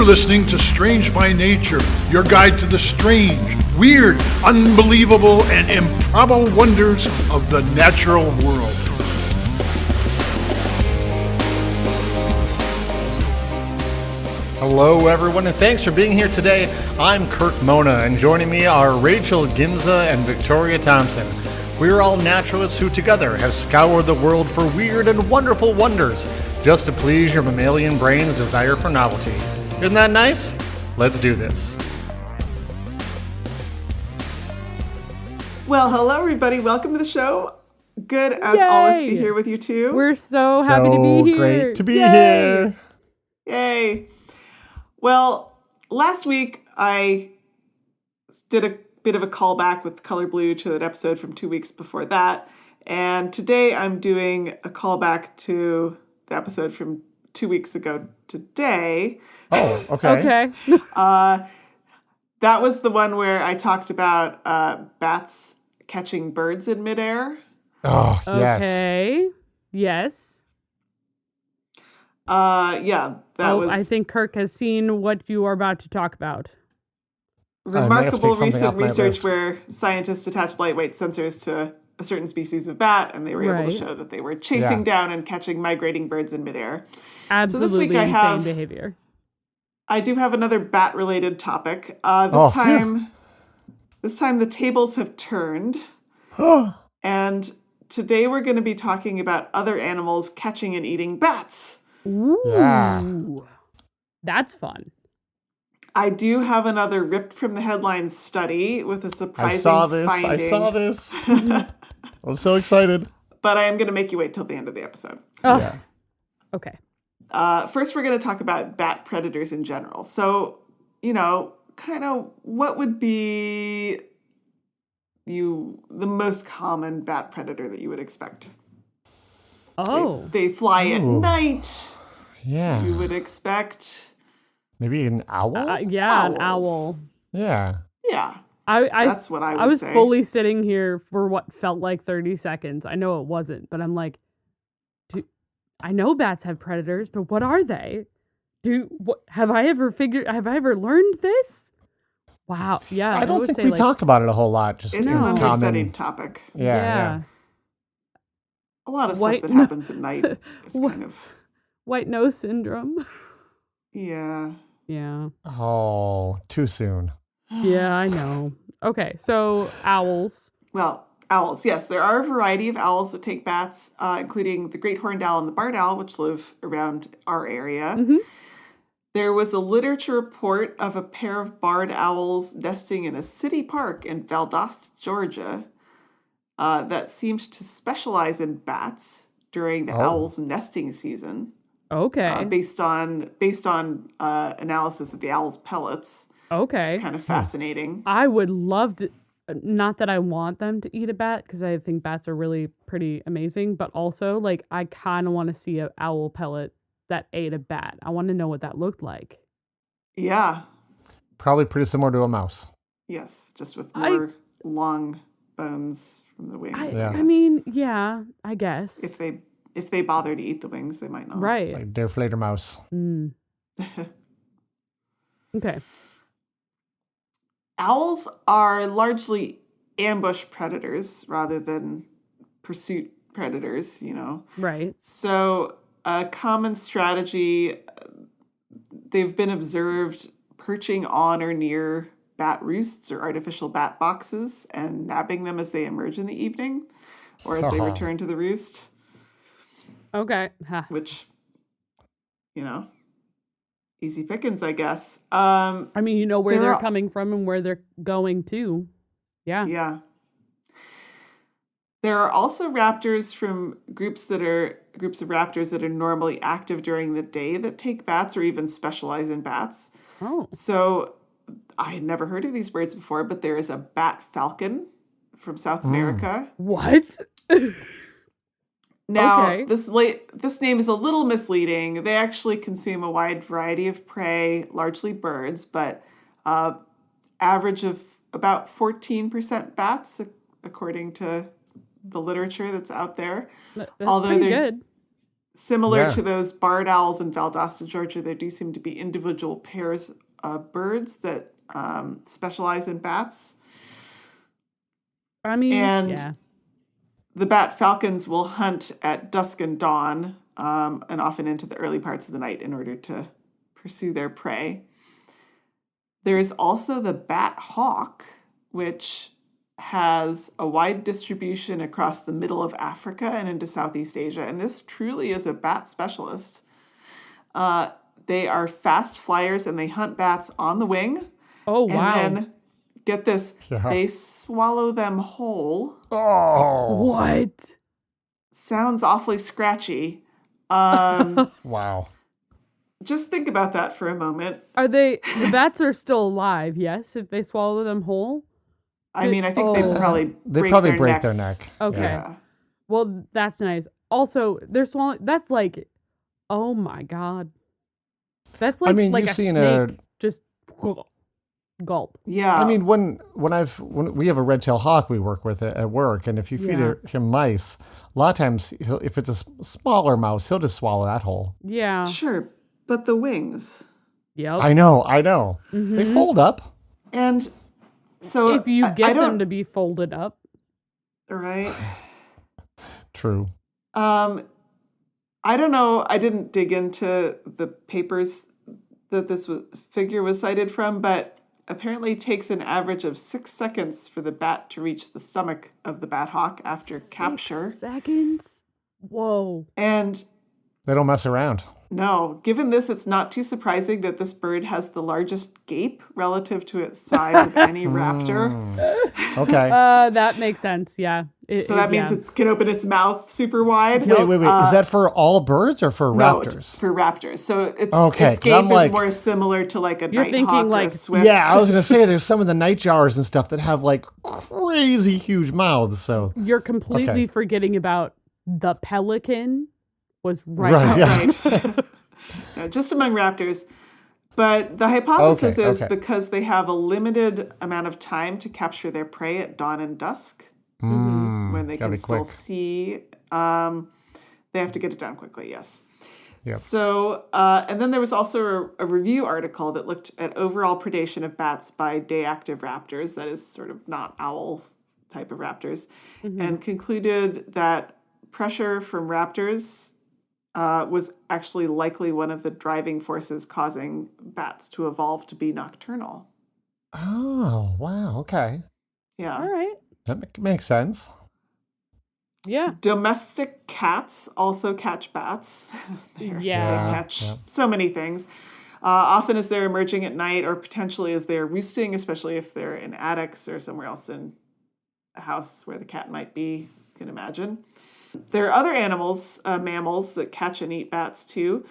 You're listening to Strange by Nature, your guide to the strange, weird, unbelievable, and improbable wonders of the natural world. Hello, everyone, and thanks for being here today. I'm Kirk Mona, and joining me are Rachel Gimza and Victoria Thompson. We're all naturalists who together have scoured the world for weird and wonderful wonders, just to please your mammalian brain's desire for novelty. Isn't that nice? Let's do this. Well, hello, everybody. Welcome to the show. Good, as Yay! always, to be here with you, too. We're so happy to be here. Great to be Yay! here. Yay. Well, last week I did a bit of a callback with Color Blue to an episode from 2 weeks before that. And today I'm doing a callback to the episode from 2 weeks ago today. Oh, okay. Okay. That was the one where I talked about bats catching birds in midair. Oh, yes. Okay. Yes. Yeah, that was I think Kirk has seen what you are about to talk about. remarkable take something off recent my research list. where scientists attached lightweight sensors to a certain species of bat, and they were able to Right. show that they were chasing down and catching migrating birds in midair. Absolutely week I insane have- behavior. I do have another bat-related topic. Oh, phew. This time the tables have turned, and today we're going to be talking about other animals catching and eating bats. Ooh. Yeah. That's fun. I do have another ripped from the headlines study with a surprising I saw this. finding. I'm so excited. But I am going to make you wait till the end of the episode. Oh, Yeah. okay. First, we're going to talk about bat predators in general. So, kind of what would be the most common bat predator that you would expect? Oh. They fly at Ooh. night. Yeah. You would expect, Maybe an owl? Yeah, an Owls. owl. Yeah. yeah, I that's what I would I was say. fully sitting here for what felt like 30 seconds. I know it wasn't, but I'm like, I know bats have predators, but what are they? Have I ever learned this? Wow. Yeah. I don't would think say, we like, talk about it a whole lot. Just It's in an common. understudied topic. Yeah. A lot of White- stuff that happens at night is Wh- kind of, white nose syndrome. yeah. Yeah. Oh, too soon. Yeah, I know. Okay, so owls. Well, owls, yes. There are a variety of owls that take bats, including the great horned owl and the barred owl, which live around our area. Mhm. There was a literature report of a pair of barred owls nesting in a city park in Valdosta, Georgia, that seemed to specialize in bats during the owl's nesting season, Okay. based on analysis of the owl's pellets. Okay. It's kind of fascinating. I would love to, not that I want them to eat a bat, because I think bats are really pretty amazing, but also, like, I kind of want to see an owl pellet that ate a bat. I want to know what that looked like. Yeah. Probably pretty similar to a mouse. Yes, just with more long bones from the wings. I guess. mean, yeah, I guess. If they bother to eat the wings, they might not. Right. Like Der Fledermaus. Mm. Okay. Owls are largely ambush predators rather than pursuit predators, Right. So a common strategy, they've been observed perching on or near bat roosts or artificial bat boxes and nabbing them as they emerge in the evening or as they return to the roost, Okay. Ha. which, easy pickings, I guess. I mean, you know where There they're are- coming from and where they're going to. Yeah. Yeah. There are also raptors from groups of raptors that are normally active during the day that take bats or even specialize in bats. Oh. So I had never heard of these birds before, but there is a bat falcon from South America. What? Now, Okay. this name is a little misleading. They actually consume a wide variety of prey, largely birds, but average of about 14% bats, according to the literature that's out there. That's Although pretty they're- good. Similar Yeah. to those barred owls in Valdosta, Georgia, there do seem to be individual pairs of birds that specialize in bats. I mean, And yeah. the bat falcons will hunt at dusk and dawn, and often into the early parts of the night in order to pursue their prey. There is also the bat hawk, which has a wide distribution across the middle of Africa and into Southeast Asia. And this truly is a bat specialist. They are fast flyers and they hunt bats on the wing. Oh, And wow. then, get this, Yeah. they swallow them whole. Oh. What? Sounds awfully scratchy. Wow. Just think about that for a moment. Are the bats are still alive, yes, if they swallow them whole? I mean, I think they Oh. probably They break probably their break necks. their neck. Okay. Yeah. Well, that's nice. Also, they're swallowing. That's like, oh my god. That's like mean, like you've a seen snake. Just gulp. Yeah. I mean, when we have a red-tailed hawk we work with at work, and if you feed Yeah. him mice, a lot of times if it's a smaller mouse, he'll just swallow that whole. Yeah. Sure, but the wings. Yep. I know. They fold up. And so If you I get don't, them to be folded up. right? True. I don't know. I didn't dig into the papers that figure was cited from, but apparently it takes an average of 6 seconds for the bat to reach the stomach of the bat hawk after capture. 6 seconds? Whoa. And They don't mess around. no, given this, it's not too surprising that this bird has the largest gape relative to its size of any raptor. Okay. That makes sense. Yeah. So that means it can open its mouth super wide. Wait. Is that for all birds or for No, raptors? for raptors. So its Okay, its 'cause gape I'm like- is more similar to like a You're nighthawk thinking or like- a swift. Yeah, I was gonna say there's some of the nightjars and stuff that have like crazy huge mouths. So You're completely Okay. forgetting about the pelican was right. Right, yeah. Right. No, just among raptors. But the hypothesis is okay. because they have a limited amount of time to capture their prey at dawn and dusk, when they gotta can be still quick. see. They have to get it done quickly, yes. Yep. So, and then there was also a review article that looked at overall predation of bats by day-active raptors, that is sort of not owl type of raptors, and concluded that pressure from raptors was actually likely one of the driving forces causing bats to evolve to be nocturnal. oh wow, okay, Yeah. All right. that makes sense. Yeah. Domestic cats also catch bats. They Yeah. catch yeah. so many things. Often as they're emerging at night or potentially as they're roosting, especially if they're in attics or somewhere else in a house where the cat might be, you can imagine. There are other animals, mammals, that catch and eat bats too.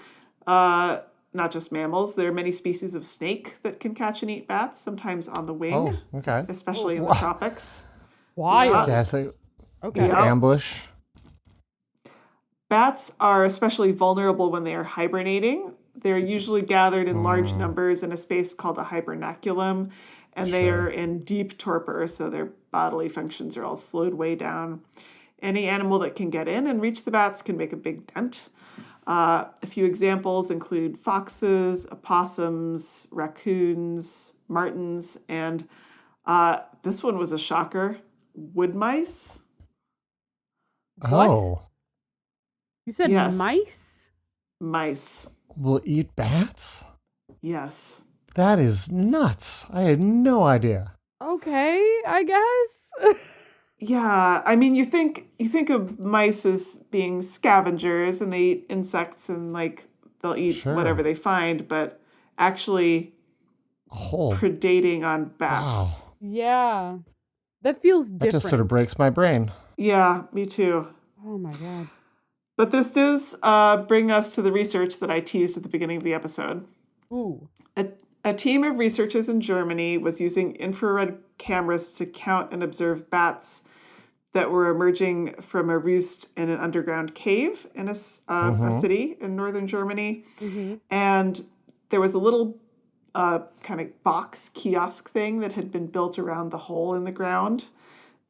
Not just mammals. There are many species of snake that can catch and eat bats, sometimes on the wing, Oh, okay. especially in the tropics. Wild. Yeah, so Okay. just Yeah. ambush. Bats are especially vulnerable when they are hibernating. They're usually gathered in large numbers in a space called a hibernaculum, and they are in deep torpor, so their bodily functions are all slowed way down. Any animal that can get in and reach the bats can make a big dent. A few examples include foxes, opossums, raccoons, martins, and this one was a shocker, wood mice. Oh, You said Yes. mice? Mice, will eat bats? yes. That is nuts. I had no idea. Okay, I guess. Yeah, I mean, you think of mice as being scavengers and they eat insects and like they'll eat Sure. whatever they find, but actually A whole. predating on bats. Wow. Yeah. That feels different. That just sort of breaks my brain. Yeah, me too. Oh my god. But this does bring us to the research that I teased at the beginning of the episode. Ooh. A team of researchers in Germany was using infrared cameras to count and observe bats that were emerging from a roost in an underground cave in a city in northern Germany. And there was a little kind of box kiosk thing that had been built around the hole in the ground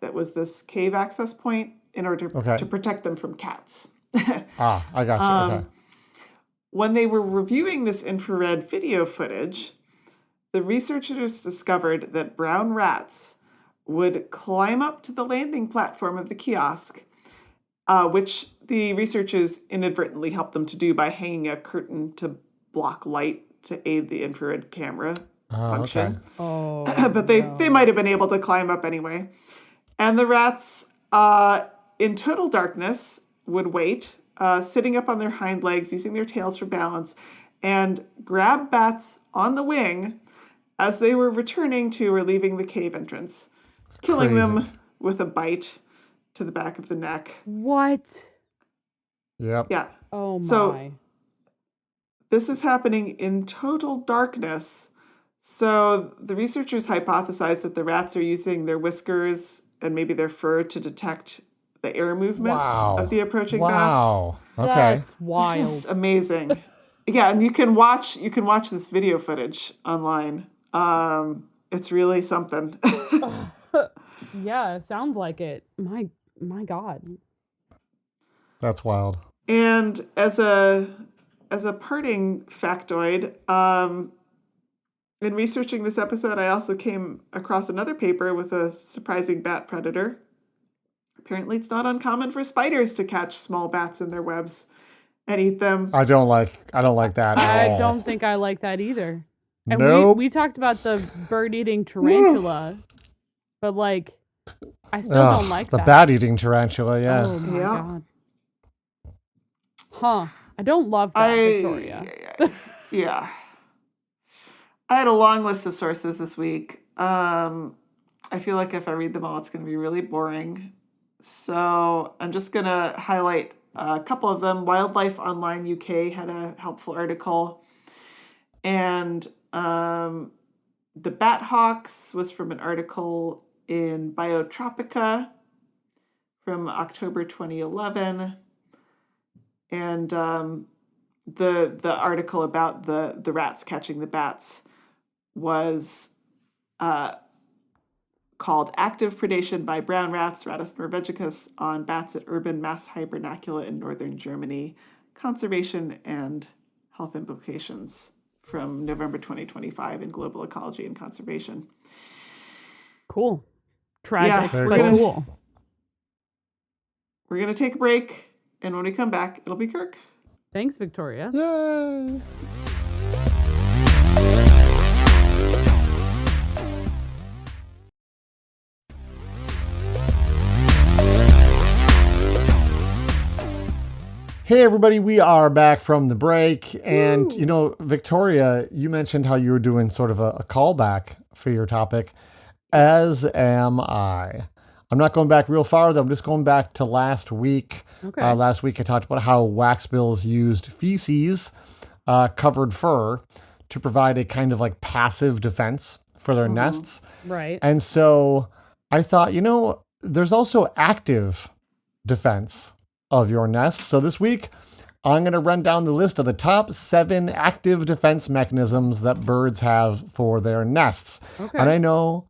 that was this cave access point in order to protect them from cats. I got you. Okay. When they were reviewing this infrared video footage, the researchers discovered that brown rats would climb up to the landing platform of the kiosk, which the researchers inadvertently helped them to do by hanging a curtain to block light to aid the infrared camera function. Okay. Oh, But they might have been able to climb up anyway. And the rats, in total darkness, would wait, sitting up on their hind legs, using their tails for balance, and grab bats on the wing as they were returning to or leaving the cave entrance, killing them with a bite to the back of the neck. What? Yep. Yeah. Oh my. So this is happening in total darkness. So the researchers hypothesized that the rats are using their whiskers and maybe their fur to detect the air movement of the approaching bats. Wow. Okay. That's It's wild. just amazing. Yeah, and you can watch this video footage online. It's really something. Yeah, it sounds like it. My God. That's wild. And as a parting factoid, in researching this episode, I also came across another paper with a surprising bat predator. Apparently, it's not uncommon for spiders to catch small bats in their webs and eat them. I don't like that at all. I don't think I like that either. And Nope. we talked about the bird-eating tarantula, but like, I still don't like the that. bat-eating tarantula. Yeah. Oh my Yeah. God. Huh. I don't love that, Victoria. Yeah. I had a long list of sources this week. I feel like if I read them all, it's going to be really boring. So I'm just going to highlight a couple of them. Wildlife Online UK had a helpful article. And the bat hawks was from an article in Biotropica from October 2011. And the article about the rats catching the bats was called Active Predation by Brown Rats, Rattus norvegicus, on Bats at Urban Mass Hibernacula in Northern Germany, Conservation and Health Implications, from November 2025 in Global Ecology and Conservation. Cool. Tragic, Yeah, but cool. We're going to take a break, and when we come back, it'll be Kirk. Thanks, Victoria. Yay. Hey everybody, we are back from the break, and you know, Victoria, you mentioned how you were doing sort of a callback for your topic, as am I. I'm not going back real far though, I'm just going back to last week. Okay. Last week I talked about how waxbills used feces, covered fur, to provide a kind of like passive defense for their nests. Right. And so I thought, you know, there's also active defense of your nest. So this week, I'm going to run down the list of the top 7 active defense mechanisms that birds have for their nests. Okay. And I know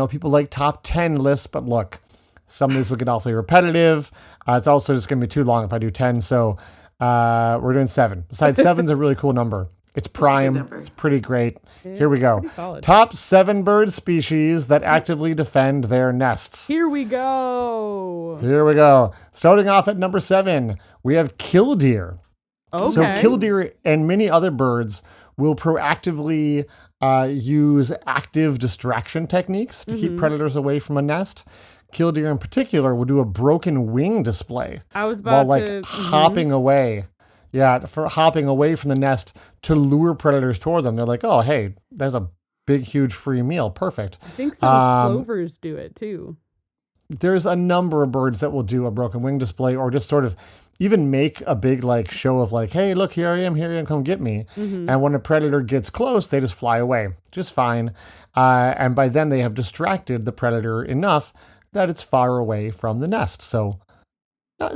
people like top 10 lists, but look, some of these will get awfully repetitive. It's also just going to be too long if I do 10. So we're doing 7. Besides, 7's a really cool number. It's prime. number. It's pretty great. Here we go. Pretty solid. Top 7 bird species that actively defend their nests. Here we go. Here we go. Starting off at number 7, we have killdeer. Okay. So killdeer and many other birds will proactively use active distraction techniques to keep predators away from a nest. Killdeer in particular will do a broken wing display I was about while to hopping away. Yeah, for hopping away from the nest to lure predators toward them. They're like, oh, hey, there's a big, huge free meal. Perfect. I think some plovers do it too. There's a number of birds that will do a broken wing display or just sort of even make a big like show of like, hey, look, here I am, come get me. And when a predator gets close, they just fly away just fine. And by then they have distracted the predator enough that it's far away from the nest. So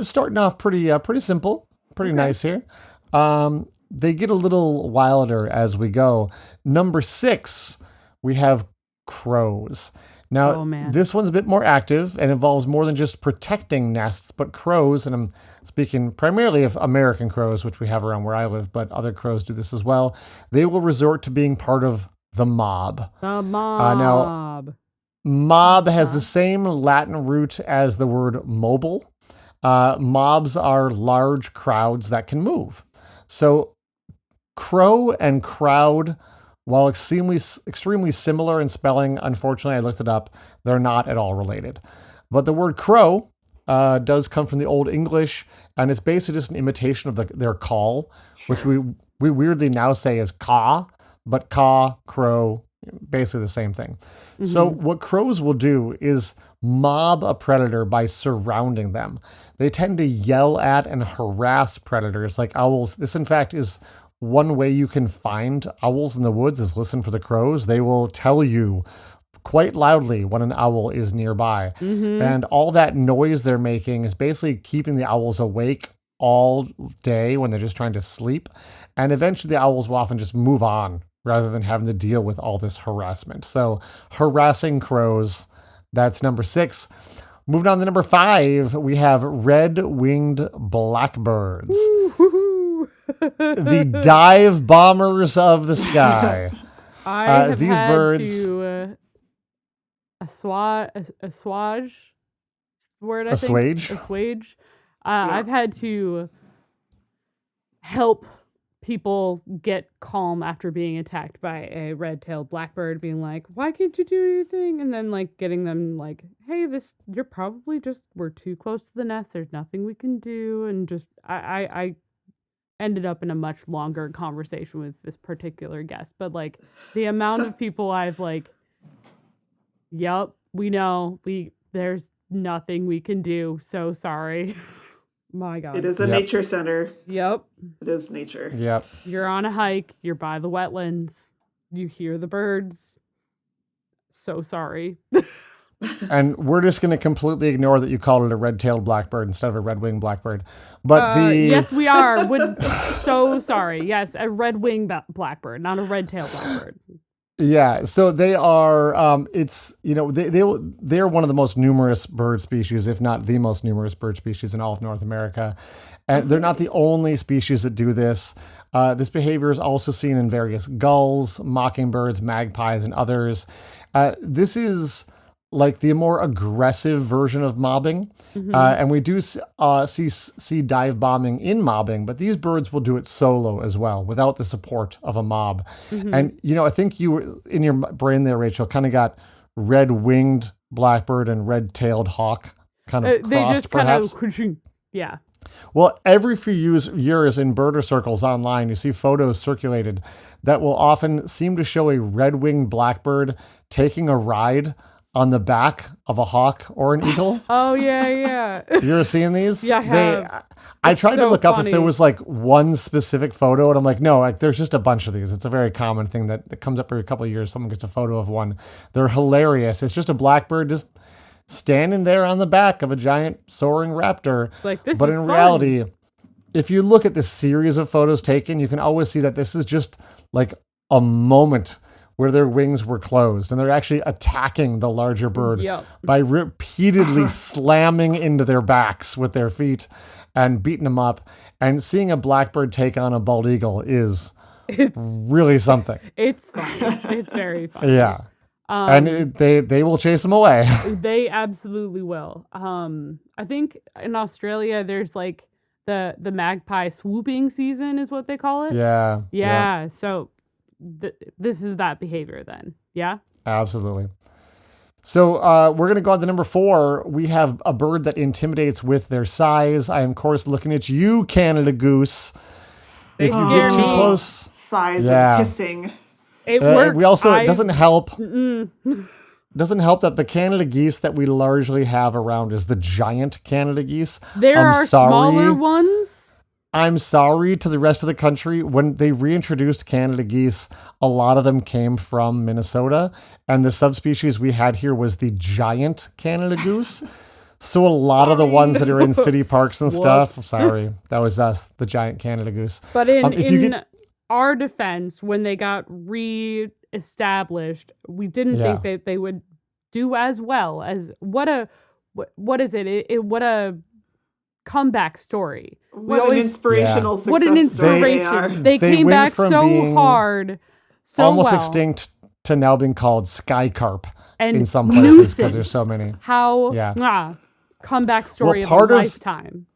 starting off pretty simple, pretty nice here. They get a little wilder as we go. Number 6, we have crows. Now, Oh, man. this one's a bit more active and involves more than just protecting nests, but crows, and I'm speaking primarily of American crows, which we have around where I live, but other crows do this as well. They will resort to being part of the mob. The Now, mob. mob has the same Latin root as the word mobile. Mobs are large crowds that can move. So crow and crowd, while extremely similar in spelling, unfortunately, I looked it up, they're not at all related. But the word crow does come from the Old English, and it's basically just an imitation of their call, which we weirdly now say is caw, but caw, crow, basically the same thing. So what crows will do is mob a predator by surrounding them. They tend to yell at and harass predators like owls. This, in fact, is one way you can find owls in the woods is listen for the crows. They will tell you quite loudly when an owl is nearby. And all that noise they're making is basically keeping the owls awake all day when they're just trying to sleep. And eventually the owls will often just move on rather than having to deal with all this harassment. So harassing crows, that's number 6. Moving on to number 5, we have red-winged blackbirds. The dive bombers of the sky. I have these had birds, to assuage the word, I think. Assuage. I've had to help people get calm after being attacked by a red-tailed blackbird, being like, why can't you do anything? And then like getting them like, hey, you're probably we're too close to the nest, there's nothing we can do. And just I ended up in a much longer conversation with this particular guest, but like the amount of people I've like, yep, we know, there's nothing we can do, so sorry. My God. It is a nature center. Yep. It is nature. Yep. You're on a hike, you're by the wetlands, you hear the birds. So sorry. And we're just going to completely ignore that you called it a red-tailed blackbird instead of a red-winged blackbird. But yes, we are. So sorry. Yes, a red-winged blackbird, not a red-tailed blackbird. Yeah, so they are. They're one of the most numerous bird species, if not the most numerous bird species in all of North America, and they're not the only species that do this. This behavior is also seen in various gulls, mockingbirds, magpies, and others. This is like the more aggressive version of mobbing, and we do see dive bombing in mobbing, but these birds will do it solo as well, without the support of a mob. And I think you were in your brain there, Rachel, kind of got red-winged blackbird and red-tailed hawk kind of crossed, they just perhaps. Yeah. Well, every few years in birder circles online, you see photos circulated that will often seem to show a red-winged blackbird taking a ride on the back of a hawk or an eagle. Oh, yeah. You ever seen these? Yeah, I have. I tried to look up funny. if there was like one specific photo, and I'm like, no, like there's just a bunch of these. It's a very common thing that comes up every couple of years. Someone gets a photo of one. They're hilarious. It's just a blackbird just standing there on the back of a giant soaring raptor. Like, this but is in fun. reality, if you look at the series of photos taken, you can always see that this is just like a moment where their wings were closed and they're actually attacking the larger bird by repeatedly slamming into their backs with their feet and beating them up. And seeing a blackbird take on a bald eagle is really something. It's funny. It's very funny. Yeah. And they will chase them away. They absolutely will. I think in Australia there's like the magpie swooping season is what they call it. Yeah. So this is that behavior then. Yeah. Absolutely. So we're going to go on to number 4. We have a bird that intimidates with their size. I am, of course, looking at you, Canada goose. If you get too close, size and hissing. It works. It doesn't help. Doesn't help that the Canada geese that we largely have around is the giant Canada geese. There are smaller ones. I'm sorry to the rest of the country. When they reintroduced Canada geese, a lot of them came from Minnesota, and the subspecies we had here was the giant Canada goose. So a lot of the ones that are in city parks and stuff, sorry, that was us, the giant Canada goose. But in our defense, when they got re-established, we didn't think that they would do as well as what is it? What a comeback story. What an inspirational success What an story they are. inspiration. They came went back from so being hard, so almost well. extinct to now being called sky carp And in some places because there's nuisance. so many. Comeback story Well, of a lifetime.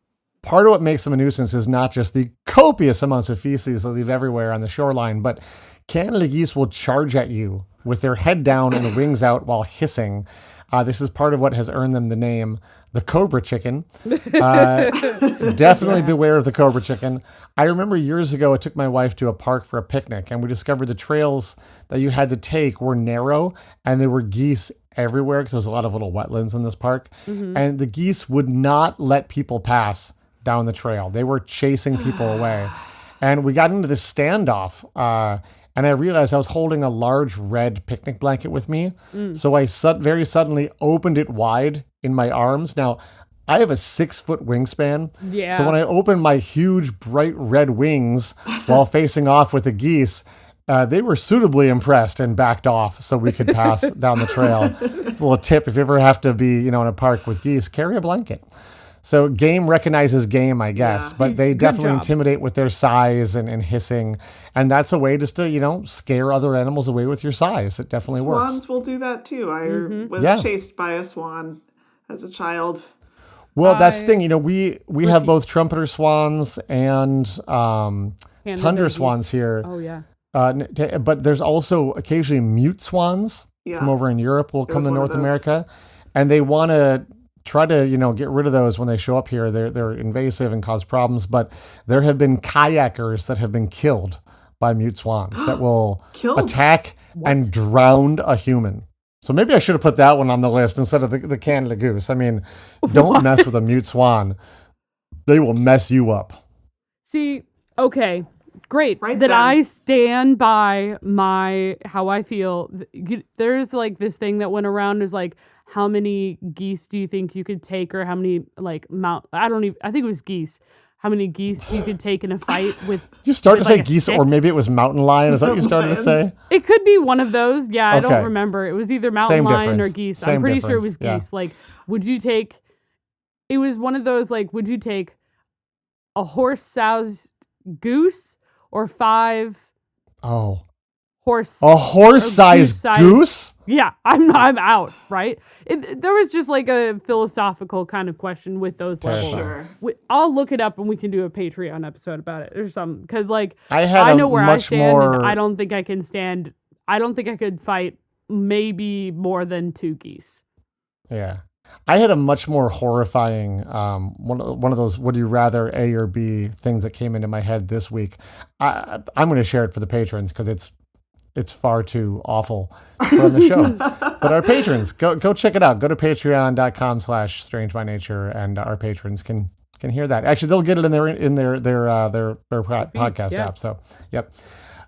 Part of what makes them a nuisance is not just the copious amounts of feces they leave everywhere on the shoreline, but Canada geese will charge at you with their head down and the wings out while hissing. This is part of what has earned them the name the cobra chicken. Definitely beware of the cobra chicken. I remember years ago, I took my wife to a park for a picnic, and we discovered the trails that you had to take were narrow, and there were geese everywhere because there was a lot of little wetlands in this park. And the geese would not let people pass down the trail. They were chasing people away. And we got into this standoff, and I realized I was holding a large red picnic blanket with me. So I very suddenly opened it wide in my arms. Now, I have a 6-foot wingspan. Yeah. So when I opened my huge, bright red wings while facing off with the geese, they were suitably impressed and backed off so we could pass down the trail. It's a little tip. If you ever have to be, in a park with geese, carry a blanket. So game recognizes game, I guess, but they definitely job. intimidate with their size and hissing. And that's a way just to, scare other animals away with your size. It definitely works. Swans will do that too. I was chased by a swan as a child. Well, that's the thing. We have both trumpeter swans and tundra swans here. Oh, yeah. But there's also occasionally mute swans from over in Europe will come to North America. And they want to try to, get rid of those when they show up here. They're invasive and cause problems. But there have been kayakers that have been killed by mute swans that will attack and drown a human. So maybe I should have put that one on the list instead of the Canada goose. I mean, don't mess with a mute swan. They will mess you up. See, okay, great. Right that then. I stand by how I feel. There's like this thing that went around is like, how many geese do you think you could take, or how many I think it was geese. How many geese you could take in a fight with? You started to say like, geese, or maybe it was mountain lion. Is that what you started to say? It could be one of those. Yeah, I Okay. don't remember. It was either mountain Same lion difference. or geese. Same I'm pretty sure it difference. was Yeah. geese. Like, would you take? It was one of those. Like, would you take a horse-sized goose or 5 Oh, horse? a horse-sized goose-sized- goose? Yeah, I'm out. Right? There was just like a philosophical kind of question with those levels. Sure. I'll look it up and we can do a Patreon episode about it or something. Because like I know where I much stand, more. and I don't think I can stand. I don't think I could fight maybe more than 2 geese. Yeah. I had a much more horrifying one of those would you rather A or B things that came into my head this week. I'm going to share it for the patrons because it's far too awful to put on the show. But our patrons, go check it out. Go to patreon.com/strange by nature, and our patrons can hear that. Actually, they'll get it in their podcast app. So, yep.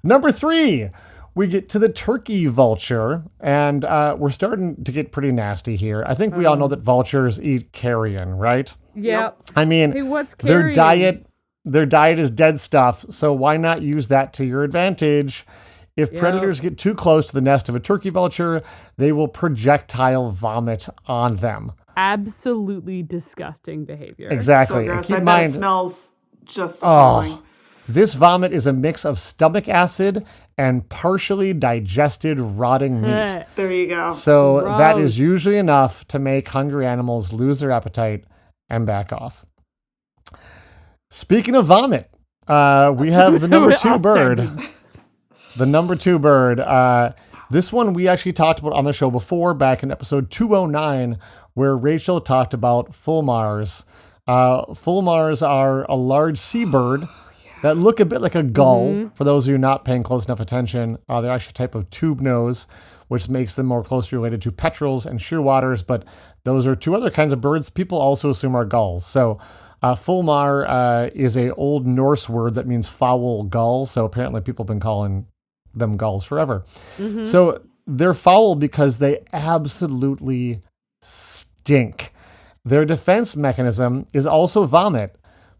Number 3. We get to the turkey vulture, and we're starting to get pretty nasty here. I think we all know that vultures eat carrion, right? Yep. I mean, Hey, what's their carrion? diet is dead stuff, so why not use that to your advantage? If predators get too close to the nest of a turkey vulture, they will projectile vomit on them. Absolutely disgusting behavior. Exactly. So And gross. keep I in bet it mind, smells just appalling. this vomit is a mix of stomach acid and partially digested rotting meat. There you go. So that Gross. is usually enough to make hungry animals lose their appetite and back off. Speaking of vomit, we have the number 2 bird. The number 2 bird. This one we actually talked about on the show before, back in episode 209, where Rachel talked about fulmars. Fulmars are a large seabird that look a bit like a gull. For those of you not paying close enough attention, they're actually a type of tube nose, which makes them more closely related to petrels and shearwaters. But those are 2 other kinds of birds people also assume are gulls. So fulmar is a old Norse word that means foul gull. So apparently people have been calling them gulls forever. So they're foul because they absolutely stink. Their defense mechanism is also vomit.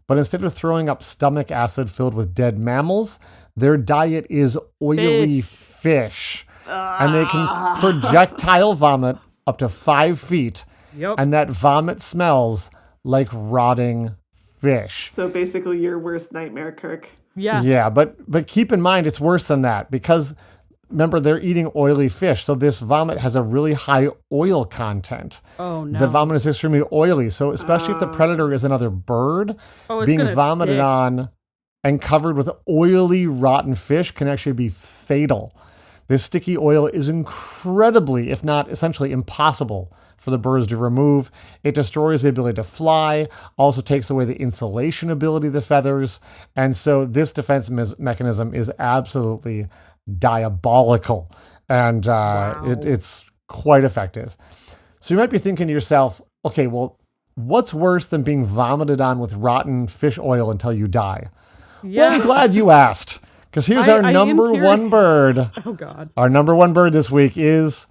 But instead of throwing up stomach acid filled with dead mammals, their diet is oily fish. And they can projectile vomit up to 5 feet, Yep. and that vomit smells like rotting fish. So basically your worst nightmare, Kirk. Yeah. Yeah, but keep in mind it's worse than that because remember they're eating oily fish, so this vomit has a really high oil content. Oh no. The vomit is extremely oily, so especially if the predator is another bird, it's being gonna vomited stick. on and covered with oily, rotten fish can actually be fatal. This sticky oil is incredibly, if not essentially impossible for the birds to remove. It destroys the ability to fly, also takes away the insulation ability of the feathers. And so this defense mechanism is absolutely diabolical. And it's quite effective. So you might be thinking to yourself, okay, well, what's worse than being vomited on with rotten fish oil until you die? Yeah. Well, I'm glad you asked. Because here's our I am number one bird. Oh God. Our number one bird this week is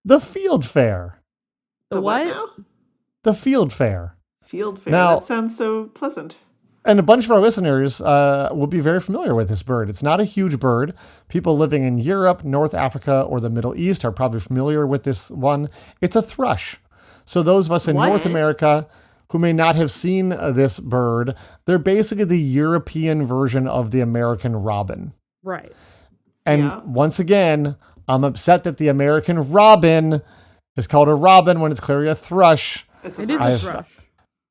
the fieldfare. The what? now? The fieldfare. Fieldfare. Now- That sounds so pleasant. And a bunch of our listeners will be very familiar with this bird. It's not a huge bird. People living in Europe, North Africa, or the Middle East are probably familiar with this one. It's a thrush. So those of us in What? North America who may not have seen this bird, they're basically the European version of the American robin. Right. And Yeah. once again, I'm upset that the American robin is called a robin when it's clearly a thrush. It's a It is thrush. a I've- thrush.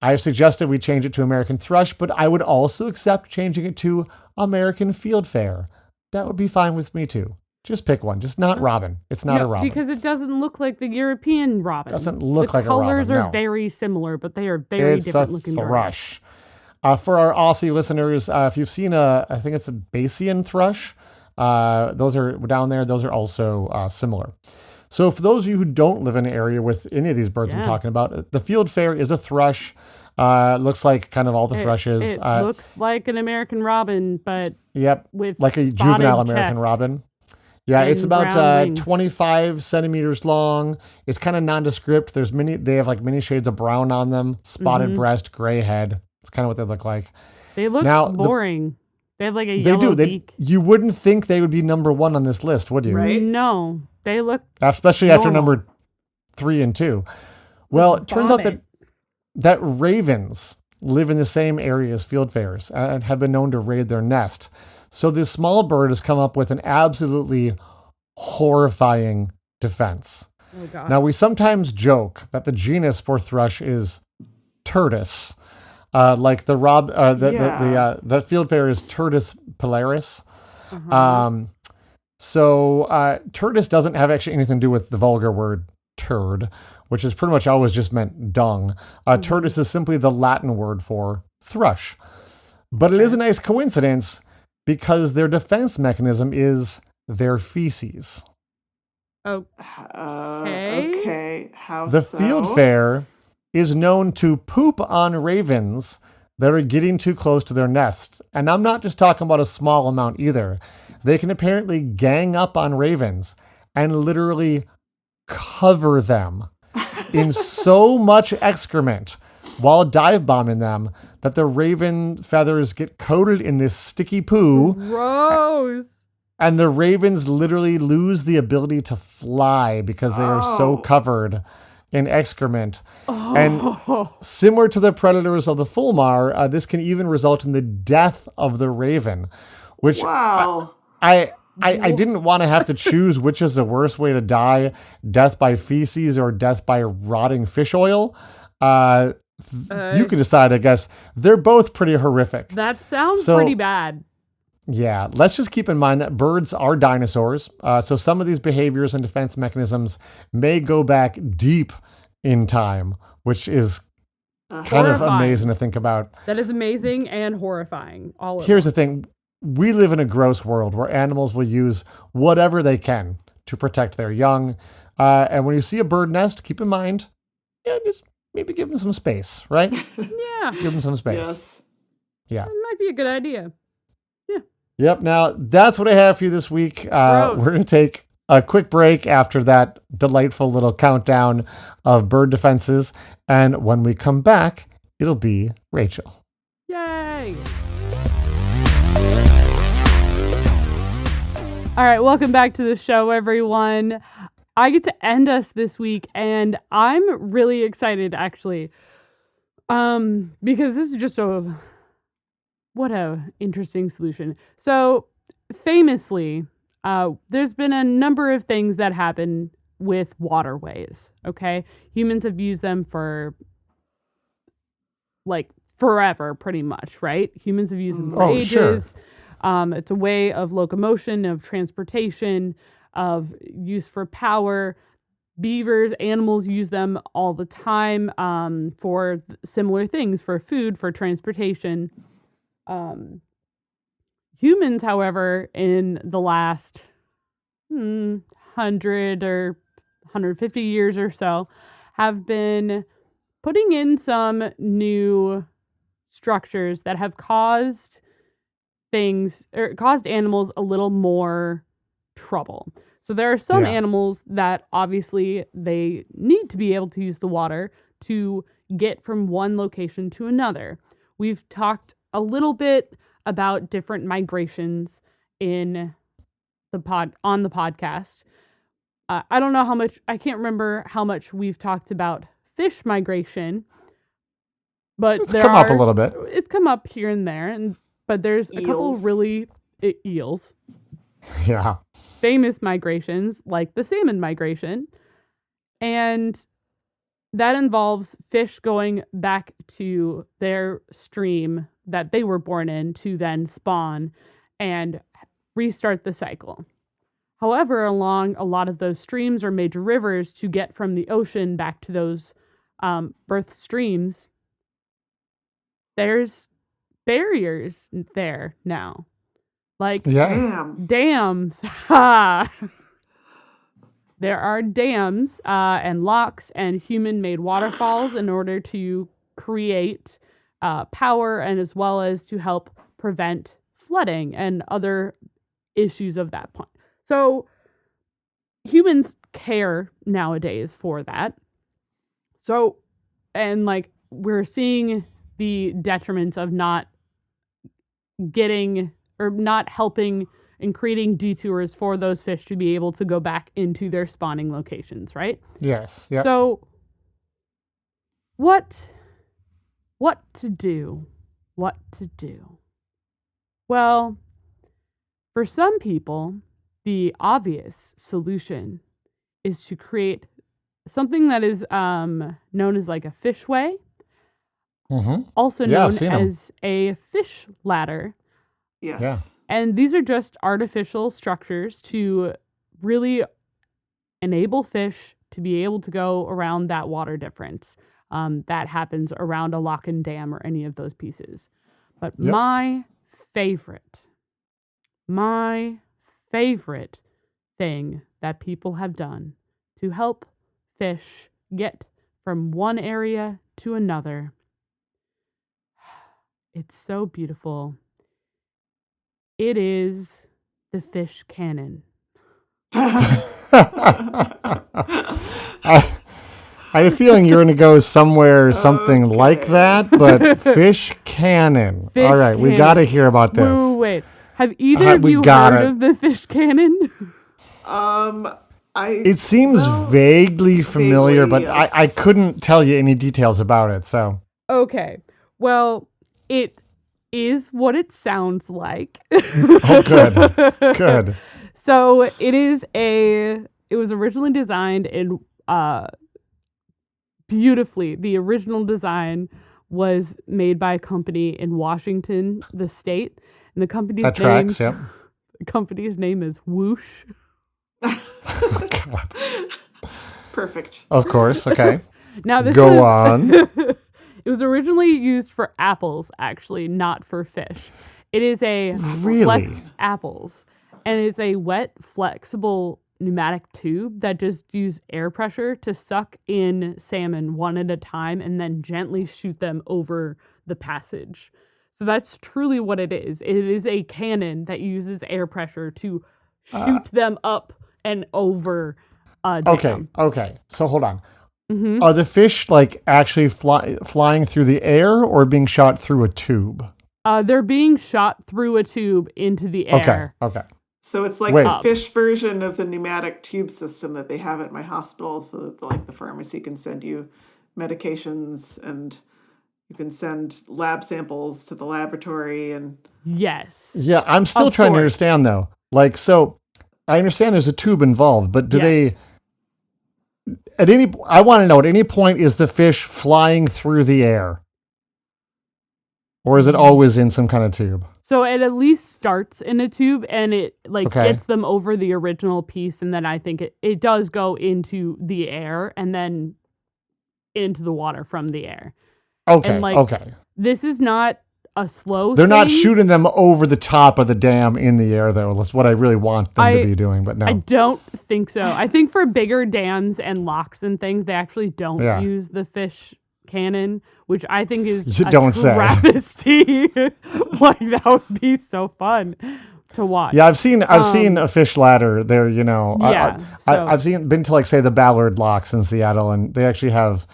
I have suggested we change it to American thrush, but I would also accept changing it to American fieldfare. That would be fine with me too. Just pick one, just not robin. It's not a robin. Because it doesn't look like the European robin. Doesn't look the like a robin, colors are no. very similar, but they are very It's a different looking birds. thrush. For our Aussie listeners, if you've seen I think it's a Bayesian thrush, those are down there. Those are also similar. So for those of you who don't live in an area with any of these birds I'm Yeah. talking about, the fieldfare is a thrush. Looks like kind of all the thrushes. It looks like an American robin, but Yep, with like a spotted juvenile American chest. robin. Yeah, it's and about brown wings. 25 centimeters long. It's kind of nondescript. They have like many shades of brown on them, spotted Mm-hmm. breast, gray head. It's kind of what they look like. They look Now, the- boring. They have like a They yellow do. beak. You wouldn't think they would be number one on this list, would you? Right. No, they look Especially after Normal. number 3 and 2. Well, it turns out vomit. that ravens live in the same area as fieldfares and have been known to raid their nest. So this small bird has come up with an absolutely horrifying defense. Oh God. Now, we sometimes joke that the genus for thrush is Turdus. Like the fieldfare is Turdus pilaris. So Turdus doesn't have actually anything to do with the vulgar word turd, which is pretty much always just meant dung. Turdus is simply the Latin word for thrush. But it is a nice coincidence because their defense mechanism is their feces. Oh, Okay. How The so? fieldfare is known to poop on ravens that are getting too close to their nest. And I'm not just talking about a small amount either. They can apparently gang up on ravens and literally cover them in so much excrement while dive bombing them that the raven feathers get coated in this sticky poo. gross. And the ravens literally lose the ability to fly because they are so Oh. covered in excrement. And Oh, similar to the predators of the fulmar, this can even result in the death of the raven, which Wow. I didn't want to have to choose which is the worst way to die, death by feces or death by rotting fish oil. You can decide, I guess. They're both pretty horrific. that sounds So- pretty bad. Yeah, let's just keep in mind that birds are dinosaurs. So some of these behaviors and defense mechanisms may go back deep in time, which is kind of Horrifying. amazing to think about. That is amazing and horrifying. All of Here's the thing. We live in a gross world where animals will use whatever they can to protect their young. And when you see a bird nest, keep in mind, just maybe give them some space, right? Yeah, Give them some space. Yes. Yeah. that might be a good idea. Yep. Now, that's what I have for you this week. Gross. We're going to take a quick break after that delightful little countdown of bird defenses. And when we come back, it'll be Rachel. Yay! All right, welcome back to the show, everyone. I get to end us this week, and I'm really excited, actually, because this is just what a interesting solution. So, famously, there's been a number of things that happen with waterways. Okay, humans have used them for like forever, pretty much, right? Humans have used them for ages. Sure. It's a way of locomotion, of transportation, of use for power. Beavers, animals use them all the time for similar things, for food, for transportation. Humans, however, in the last 100 or 150 years or so, have been putting in some new structures that have caused animals a little more trouble. So there are some animals that obviously they need to be able to use the water to get from one location to another. We've talked a little bit about different migrations on the podcast. I don't know how much, I can't remember how much we've talked about fish migration, but it's come up a little bit. It's come up here and there, but there's a couple really eels. Yeah. Famous migrations like the salmon migration, and that involves fish going back to their stream that they were born in to then spawn and restart the cycle. However, along a lot of those streams or major rivers to get from the ocean back to those birth streams, there's barriers there now. Like dams. There are dams and locks and human-made waterfalls in order to create power and as well as to help prevent flooding and other issues of that point. So humans care nowadays for that. So, and like we're seeing the detriments of not getting or not helping and creating detours for those fish to be able to go back into their spawning locations, right? Yes. Yeah. So what to do? What to do? Well, for some people, the obvious solution is to create something that is known as like a fishway, also known as a fish ladder. Yes. Yeah. And these are just artificial structures to really enable fish to be able to go around that water difference that happens around a lock and dam or any of those pieces. But my favorite thing that people have done to help fish get from one area to another, it's so beautiful. It is the fish cannon. I had a feeling you're going to go something like that, but fish cannon. All right, we got to hear about this. Wait. Have either of you heard of the fish cannon? It seems vaguely familiar, but yes. I couldn't tell you any details about it. So okay, well, it is what it sounds like. Oh, good. So it was originally designed in beautifully. The original design was made by a company in Washington, the state, and the company's The company's name is Whoosh. God. Perfect. Of course. Okay. Now this Go on. It was originally used for apples, actually, not for fish. It is a Really? apples, and it's a wet, flexible pneumatic tube that just uses air pressure to suck in salmon one at a time and then gently shoot them over the passage. So that's truly what it is. It is a cannon that uses air pressure to shoot them up and over a dam. Okay. So hold on. Mm-hmm. Are the fish like actually flying through the air or being shot through a tube? They're being shot through a tube into the air. Okay. So it's like Wait. the fish version of the pneumatic tube system that they have at my hospital, so that the pharmacy can send you medications and you can send lab samples to the laboratory. And Yes. Yeah, I'm still Of trying to course. understand though. Like, so I understand there's a tube involved, but do Yes. I want to know, at any point, is the fish flying through the air? Or is it always in some kind of tube? So it at least starts in a tube and it Okay. gets them over the original piece, and then I think it does go into the air and then into the water from the air. Okay, And okay. This is not a slow They're not thing. shooting them over the top of the dam in the air, though. That's what I really want them to be doing, but no. I don't think so. I think for bigger dams and locks and things, they actually don't Yeah. use the fish cannon, which I think is You a don't say. travesty. That would be so fun to watch. Yeah, I've seen a fish ladder there. You know, Yeah, I've been to, like, say, the Ballard Locks in Seattle, and they actually have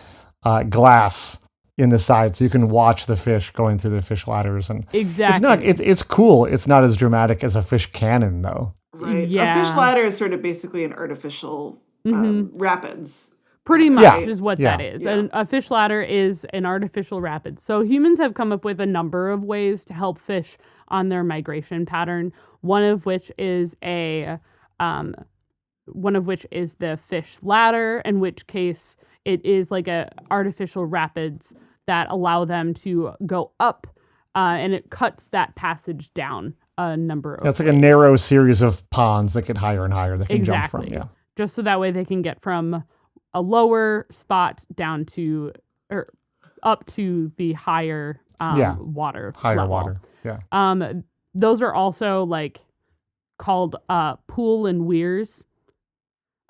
glass in the side, so you can watch the fish going through the fish ladders. And Exactly. it's cool. It's not as dramatic as a fish cannon, though. right, Yeah. a fish ladder is sort of basically an artificial rapids. Pretty much Yeah, is what yeah. that is. Yeah. And a fish ladder is an artificial rapid. So humans have come up with a number of ways to help fish on their migration pattern. One of which is the fish ladder, in which case it is like a artificial rapids that allow them to go up, and it cuts that passage down a number of It's like a ways. narrow series of ponds that get higher and higher. They can jump from. Exactly. Yeah. Just so that way they can get from a lower spot down to or up to the higher water Higher level. water. Yeah. Those are also called pool and weirs.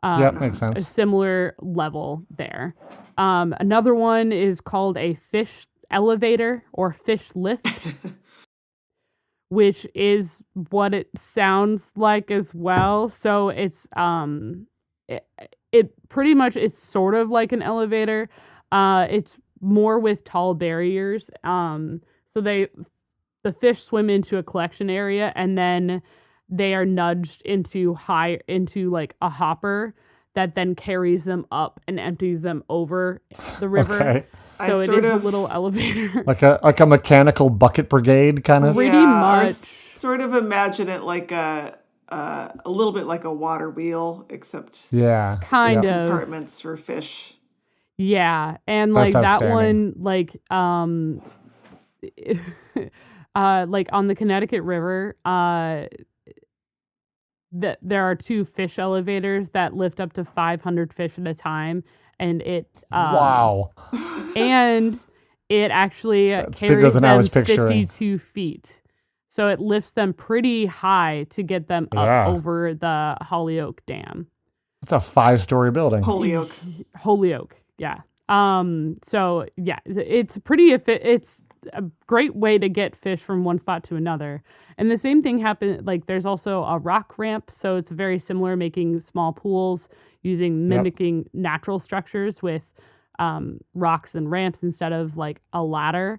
Yep, makes A sense. similar level there. Another one is called a fish elevator or fish lift, which is what it sounds like as well. So it's it pretty much is sort of like an elevator. It's more with tall barriers. So the fish swim into a collection area and then they are nudged into like a hopper that then carries them up and empties them over the river. Okay. So I it sort is a of- little elevator. Like a mechanical bucket brigade kind of. Pretty Or much. sort of imagine it like a little bit like a water wheel, except Yeah. Kind Yep. of. compartments for fish. Yeah, and That's that outstanding. one, like on the Connecticut River, there are 2 fish elevators that lift up to 500 fish at a time, and it Wow. and it actually That's bigger carries than I them was picturing. 52 feet. So it lifts them pretty high to get them up Yeah. over the Holyoke Dam. It's a 5-story building. Holyoke. Holyoke, yeah. So yeah, it's it's a great way to get fish from one spot to another. And the same thing happened, there's also a rock ramp, so it's very similar, making small pools mimicking natural structures with rocks and ramps instead of a ladder.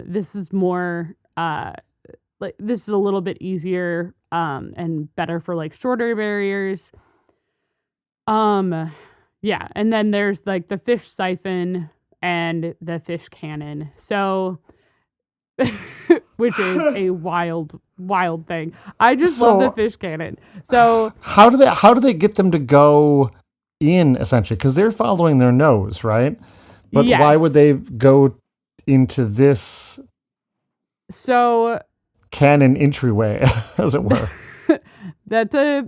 This is more this is a little bit easier and better for shorter barriers. Yeah, and then there's the fish siphon and the fish cannon. So which is a wild thing. I just love the So- fish cannon. So How do they get them to go in, essentially? Because they're following their nose, right? But why would Yes. they go into this so cannon entryway, as it were? that's a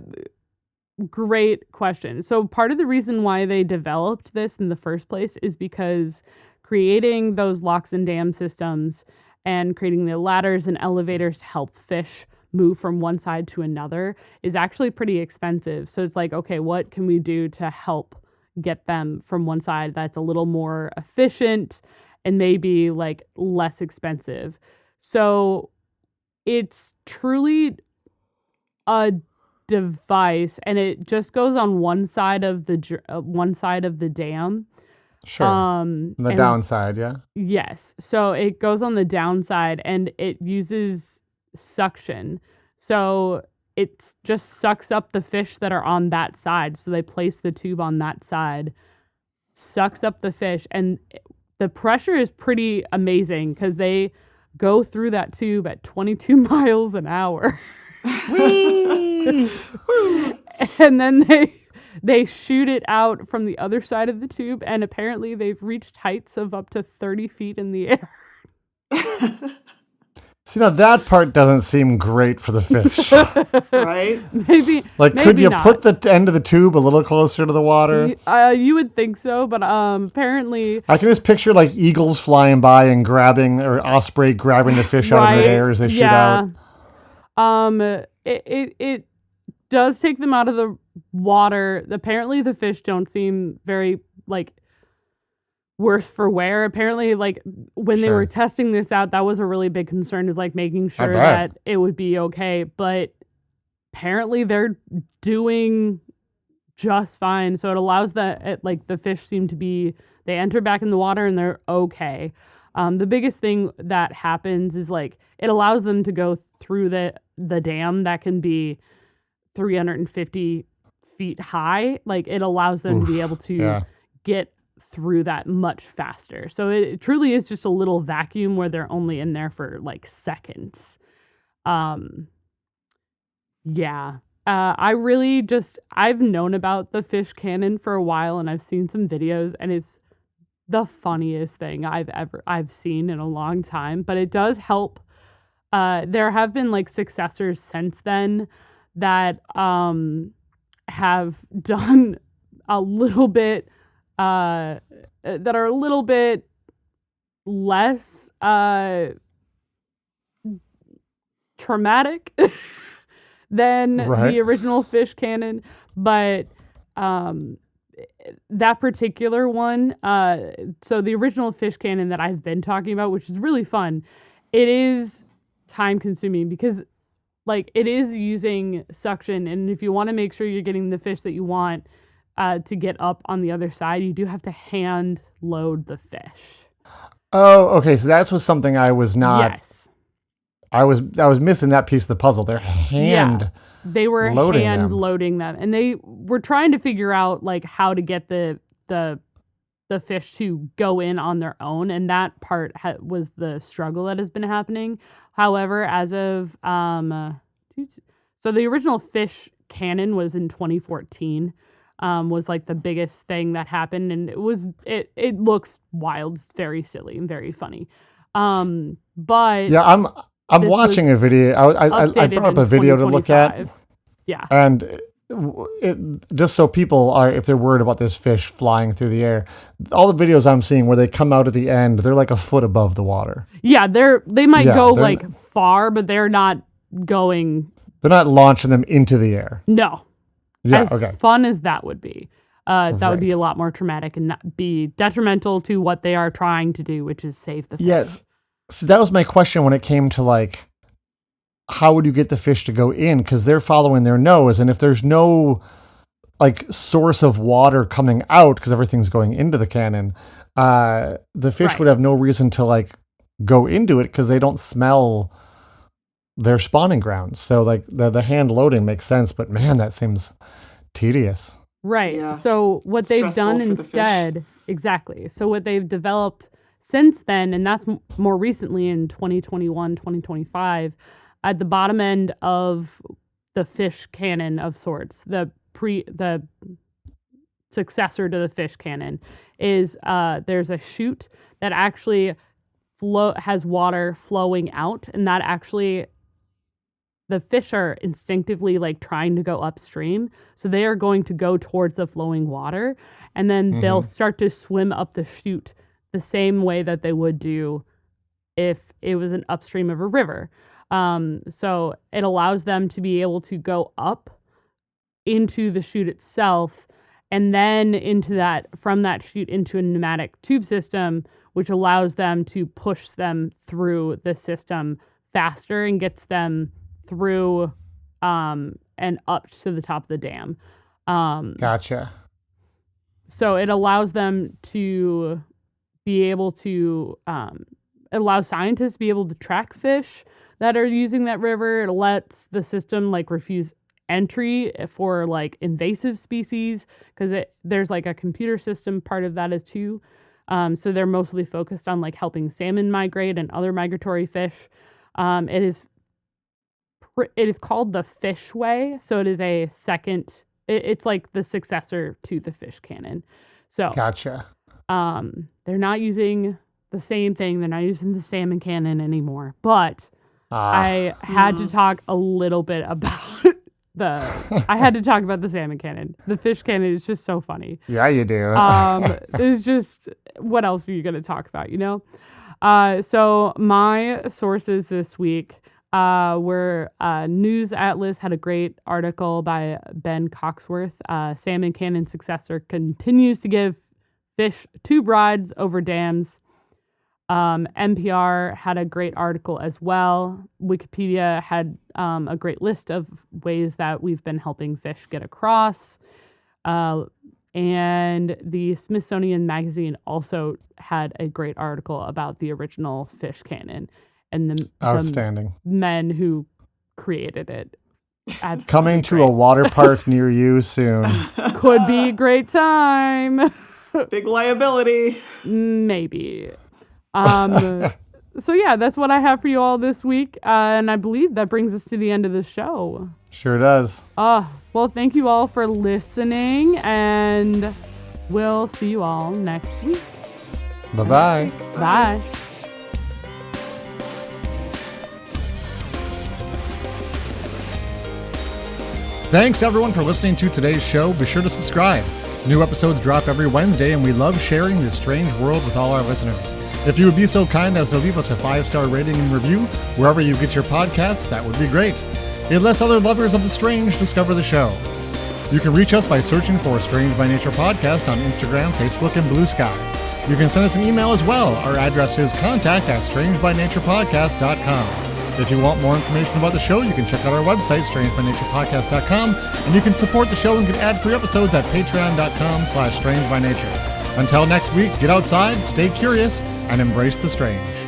great question. So part of the reason why they developed this in the first place is because creating those locks and dam systems and creating the ladders and elevators to help fish move from one side to another is actually pretty expensive. So it's okay, what can we do to help get them from one side that's a little more efficient and maybe less expensive? So it's truly a device, and it just goes on one side of the dam. Sure. The and- downside, yeah. Yes. So it goes on the downside and it uses suction. So it just sucks up the fish that are on that side. So they place the tube on that side, sucks up the fish, and the pressure is pretty amazing because they go through that tube at 22 miles an hour. Whee! And then they shoot it out from the other side of the tube, and apparently they've reached heights of up to 30 feet in the air. See, now that part doesn't seem great for the fish. Right? Maybe Could you not. put the end of the tube a little closer to the water? You would think so, but apparently I can just picture eagles flying by and grabbing, or osprey grabbing the fish out of midair as they shoot out. It does take them out of the water. Apparently the fish don't seem very worse for wear. Apparently when they were testing this out, that was a really big concern, is making sure that it would be okay. But apparently they're doing just fine. So it allows the fish seem to be, they enter back in the water and they're okay. The biggest thing that happens is it allows them to go through the dam that can be 350 feet high. It allows them to be able to get through that much faster. So it truly is just a little vacuum where they're only in there for seconds. I've known about the fish cannon for a while, and I've seen some videos, and it's the funniest thing I've seen in a long time. But it does help. There have been successors since then that have done a little bit that are a little bit less traumatic than the original fish cannon, but that particular one, so the original fish cannon that I've been talking about, which is really fun, it is time consuming because it is using suction, and if you want to make sure you're getting the fish that you want to get up on the other side, you do have to hand load the fish. Oh, okay. So that was something I was not. Yes. I was missing that piece of the puzzle. They're they were loading them, and they were trying to figure out how to get the fish to go in on their own, and that part was the struggle that has been happening. However, as of so the original fish cannon was in 2014. Was the biggest thing that happened, and it looks wild, it's very silly and very funny. But yeah, I'm watching a video. I brought up a video to look at. Yeah, and it just so people are, if they're worried about this fish flying through the air, all the videos I'm seeing where they come out at the end, they're a foot above the water. Yeah, they might go far, but they're not going. They're not launching them into the air. No. Yeah, as fun as that would be, that would be a lot more traumatic and not be detrimental to what they are trying to do, which is save the fish. Yes. So that was my question when it came to how would you get the fish to go in? Because they're following their nose, and if there's no source of water coming out because everything's going into the cannon, the fish would have no reason to go into it because they don't smell their spawning grounds. So the hand loading makes sense, but man, that seems tedious. Right. Yeah. So what they've done instead, exactly. So what they've developed since then, and that's more recently in 2021, 2025, at the bottom end of the fish cannon of sorts, the successor to the fish cannon is there's a chute that actually has water flowing out, and that actually the fish are instinctively trying to go upstream, so they are going to go towards the flowing water, and then they'll start to swim up the chute the same way that they would do if it was an upstream of a river. So it allows them to be able to go up into the chute itself, and then from that chute into a pneumatic tube system, which allows them to push them through the system faster and gets them through and up to the top of the dam. Gotcha. So it allows them to be able to allow scientists to be able to track fish that are using that river. It lets the system like refuse entry for like invasive species because there's like a computer system part of that as too. So they're mostly focused on like helping salmon migrate and other migratory fish. It is called the fish way. So it is a second, it's like the successor to the fish cannon. So Gotcha. they're not using the same thing. They're not using the salmon cannon anymore. But I had to talk a little bit about I had to talk about the salmon cannon. The fish cannon is just so funny. Yeah, you do. It's just, what else are you going to talk about, you know? So my sources this week were News Atlas had a great article by Ben Coxworth. Salmon cannon successor continues to give fish 2 brides over dams. NPR had a great article as well. Wikipedia had a great list of ways that we've been helping fish get across. And the Smithsonian Magazine also had a great article about the original fish cannon and the Outstanding men who created it. Absolutely coming to great. a water park near you soon. Could be a great time. Big liability. Maybe. So yeah, that's what I have for you all this week. And I believe that brings us to the end of the show. Sure does. Well, thank you all for listening, and we'll see you all next week. Bye-bye. Bye. Thanks everyone for listening to today's show. Be sure to subscribe. New episodes drop every Wednesday, and we love sharing this strange world with all our listeners. If you would be so kind as to leave us a 5-star rating and review wherever you get your podcasts, that would be great. It lets other lovers of the strange discover the show. You can reach us by searching for Strange by Nature Podcast on Instagram, Facebook, and Blue Sky. You can send us an email as well. Our address is contact@strangebynaturepodcast.com. If you want more information about the show, you can check out our website, strangebynaturepodcast.com, and you can support the show and get ad-free episodes at patreon.com/strangebynature. Until next week, get outside, stay curious, and embrace the strange.